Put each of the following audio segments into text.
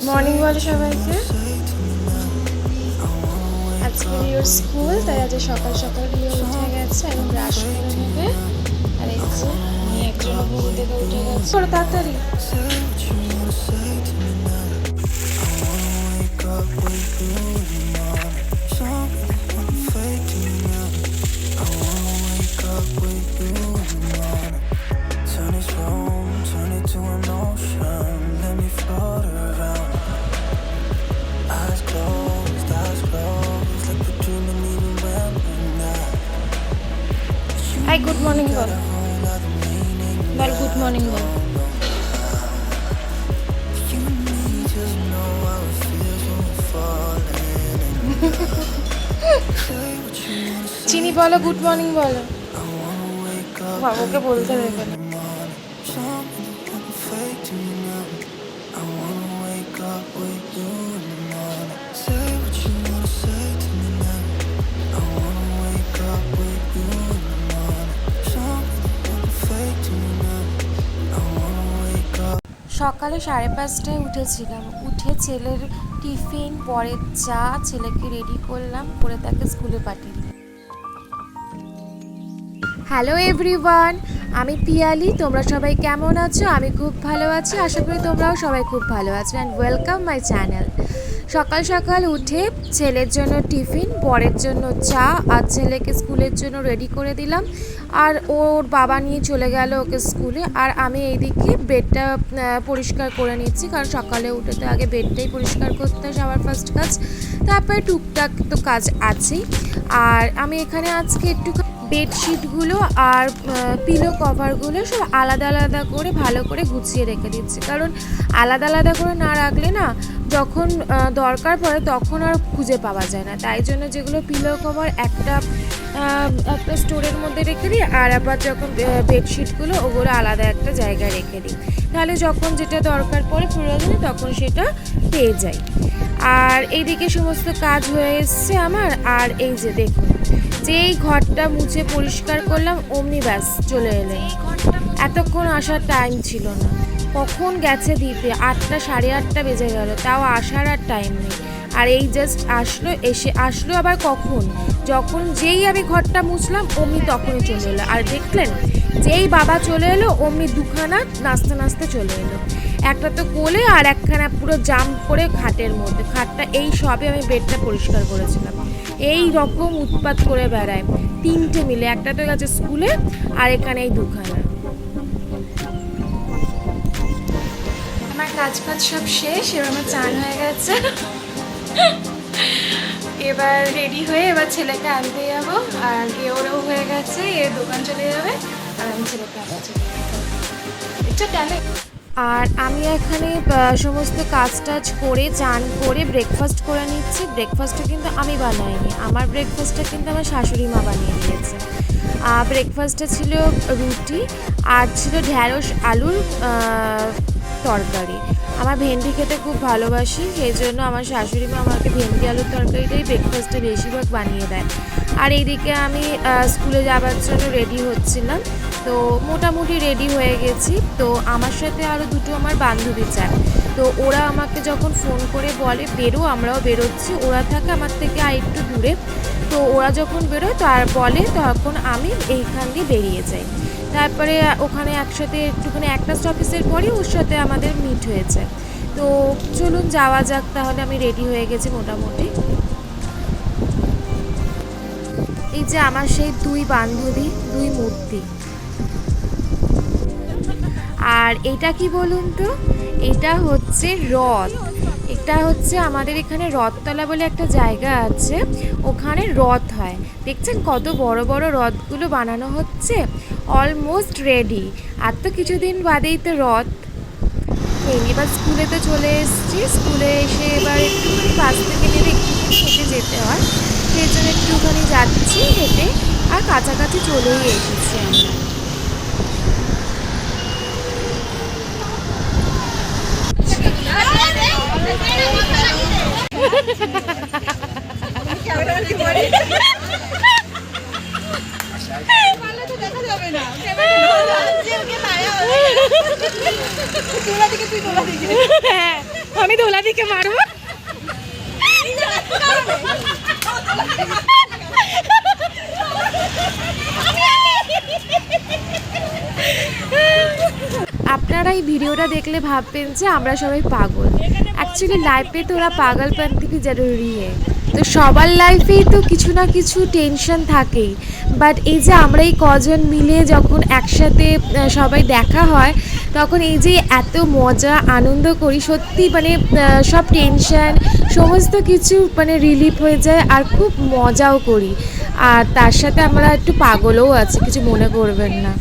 Morning বলো সবাইকে। আজকে রিওর স্কুল, তাই আজ সকাল সকাল রিও উঠে গেছে এবং ব্রাশ করে নেবে। আর এই যে মেয়ে একজন ঘুম থেকে উঠে গেছে, ওরা তাড়াতাড়ি। হাই, গুড মর্নিং বল, বল গুড মর্নিং বল। চিনি বলো গুড মর্নিং বলো। বাবুকে বলতে দেবে না। সকালে 5:30টায় উঠেছিলাম। উঠে ছেলের টিফিন, পরে চা, ছেলেকে রেডি করলাম, করে তাকে স্কুলে পাঠিয়ে দিলাম। হ্যালো এভরিওয়ান, আমি পিয়ালি। তোমরা সবাই কেমন আছো? আমি খুব ভালো আছি, আশা করি তোমরাও সবাই খুব ভালো আছো। And welcome my channel. সকাল সকাল উঠে ছেলের জন্য টিফিন, বরের জন্য চা, আর ছেলেকে স্কুলের জন্য রেডি করে দিলাম। আর ওর বাবা নিয়ে চলে গেল ওকে স্কুলে। আর আমি এইদিকে বেডটা পরিষ্কার করে নিচ্ছি, কারণ সকালে উঠে তো আগে বেডটাই পরিষ্কার করতে হয় সবার ফার্স্ট কাজ, তারপরে টুকটাক তো কাজ আছেই। আর আমি এখানে আজকে একটু বেডশিটগুলো আর পিলো কভারগুলো সব আলাদা আলাদা করে ভালো করে গুছিয়ে রেখে দিচ্ছি, কারণ আলাদা আলাদা করে না রাখলে না যখন দরকার পড়ে তখন আর খুঁজে পাওয়া যায় না। তাই জন্য যেগুলো পিলো কভার একটা স্টোরের মধ্যে রেখে দিই, আর আবার যখন বেডশিটগুলো ওগুলো আলাদা একটা জায়গায় রেখে দিই, তাহলে যখন যেটা দরকার পড়ে প্রয়োজনে তখন সেটা পেয়ে যাই। আর এইদিকে সমস্ত কাজ হয়ে এসছে আমার। আর এই যে দেখুন, যেই ঘরটা মুছে পরিষ্কার করলাম অমনি ব্যাস চলে এলেন। এতক্ষণ আসার টাইম ছিল না, কখন গেছে দিতে 8টা 8:30 বেজে গেল, তাও আসার আর টাইম নেই। আর এই জাস্ট আসলো আবার কখন, যখন যেই আমি ঘরটা মুছলাম অমনি তখনই চলে এলো। আর দেখলেন যেই বাবা চলে এলো অমনি দুখানা নাচতে নাচতে চলে এলো, একটা তো কোলে আর একখানা পুরো জাম্প করে খাটের মধ্যে। খাটটা এই সবে আমি বেডটা পরিষ্কার করেছিলাম, এই রকম উৎপাত করে বেড়ায়। 3টে মিলে, একটা তো গেছে স্কুলে আর এখানে এই দুখানা। আমার কাজ সব শেষ, এবার আমার চান হয়ে গেছে। এবার রেডি হয়ে এবার ছেলেকে আনতে যাবো। আর ওরও হয়ে গেছে, এর দোকান চলে যাবে আর আমি ছেলেকে আনতে চলে যাবো। আর আমি এখানে সমস্ত কাজ টাজ করে চান করে ব্রেকফাস্ট করে নিচ্ছি। ব্রেকফাস্টটা কিন্তু আমি বানাইনি, আমার ব্রেকফাস্টটা কিন্তু আমার শাশুড়ি মা বানিয়ে দিয়েছে। ব্রেকফাস্টটা ছিল রুটি আর ছিল ঢ্যাঁড়স আলুর তরকারি। আমার ভেন্ডি খেতে খুব ভালোবাসি, সেই জন্য আমার শাশুড়ি মা আমাকে ভেন্ডি আলুর তরকারিটাই ব্রেকফাস্টে বেশিরভাগ বানিয়ে দেয়। আর এইদিকে আমি স্কুলে যাওয়ার জন্য রেডি হচ্ছিলাম, তো মোটামুটি রেডি হয়ে গেছি। তো আমার সাথে আরও দুটো আমার বান্ধবী যায়, তো ওরা আমাকে যখন ফোন করে বলে বেরো, আমরাও বেরোচ্ছি। ওরা থাকে আমার থেকে আর একটু দূরে, তো ওরা যখন বেরোয় তার বলে তখন আমি এইখান দিয়ে বেরিয়ে যাই। তারপরে ওখানে একসাথে একটুখানি একটা স্টপেজের পরই ওর সাথে আমাদের মিট হয়েছে। তো চলুন যাওয়া যাক, তাহলে আমি রেডি হয়ে গেছি মোটামুটি। এই যে আমার সেই দুই বান্ধবী, দুই মূর্তি। আর এটা কি বলুন তো, এটা হচ্ছে রথ। এটা হচ্ছে আমাদের এখানে রথতলা বলে একটা জায়গা আছে, ওখানে রথ হয়। দেখছেন কত বড় বড় রথগুলো বানানো হচ্ছে, অলমোস্ট রেডি। আর তো কিছুদিন বাদেই তো রথ। এবার স্কুলে তো চলে এসেছি, স্কুলে এসে এবার একটুখানি বাস থেকে নেমে একটুখানি হেঁটে যেতে হয়, সেই জন্য একটুখানি যাচ্ছি হেঁটে। আর কাছাকাছি চলেই এসেছি আমরা। আমি দোলা দিকে মারবো। আপনারা এই ভিডিওটা দেখলে ভাববেন যে আমরা সবাই পাগল। অ্যাকচুয়ালি লাইফে তো ওরা পাগলপন্থী भी জরুরি है। তো সবার লাইফেই তো কিছু না কিছু টেনশন থাকেই, বাট এই যে আমরা এই কজন মিলে যখন একসাথে সবাই দেখা হয় তখন এই যে এত মজা আনন্দ করি, সত্যি মানে সব টেনশন সমস্ত কিছু মানে রিলিফ হয়ে যায় আর খুব মজাও করি। আর তার সাথে আমরা একটু পাগলও আছি, কিছু মনে করবেন না।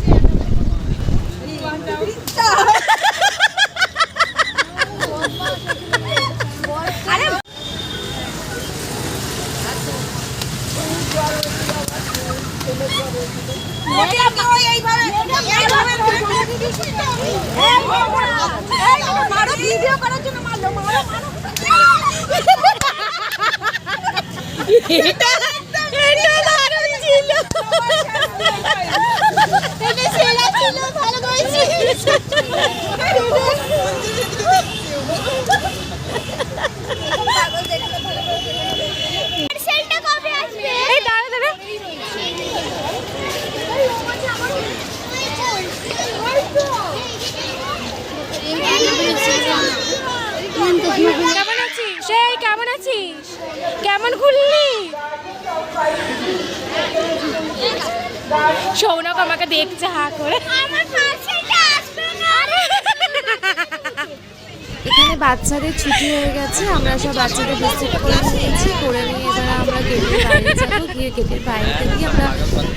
কেমন আছিস? সেই কেমন আছিস? কেমন ঘুরলি? সৌনক আমাকে দেখছে হা করে। এখানে বাচ্চাদের ছুটি হয়ে গেছে, আমরা সব বাচ্চাদের ভিজিট করে নিয়েছি, করে নিয়ে এবার আমরা গেটের বাইরে যাবো, গিয়ে গেটের বাইরে থেকে আমরা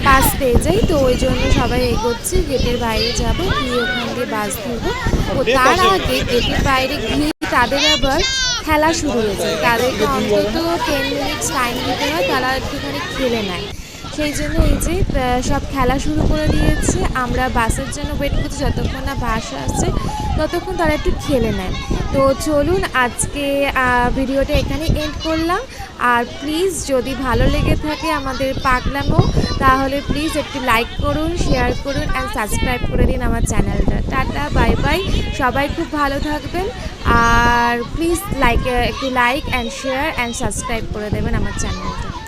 বাস পেয়ে যাই, তো ওই জন্য সবাই এগোচ্ছি গেটের বাইরে যাব, গিয়ে ওখান দিয়ে বাস ধরবো। ও তার আগে গেটের বাইরে গিয়ে তাদের আবার খেলা শুরু হয়েছে, তাদেরকে অন্তত 10 মিনিটস টাইম দিতে হয়, তারা একটুখানি খেলে নেয়। সেই জন্য এই যে সব খেলা শুরু করে দিয়েছে, আমরা বাসের জন্য ওয়েট করছি, যতক্ষণ না বাস আসছে ততক্ষণ তারা একটু খেলে নেয়। তো চলুন আজকে ভিডিওটা এখানে এন্ড করলাম। আর প্লিজ যদি ভালো লেগে থাকে আমাদের পাগলামো, তাহলে প্লিজ একটু লাইক করুন, শেয়ার করুন অ্যান্ড সাবস্ক্রাইব করে দিন আমার চ্যানেলটা। টাটা, বাই বাই, সবাই খুব ভালো থাকবেন। আর প্লিজ একটু like and share and subscribe করে দেবেন আমার চ্যানেলটা।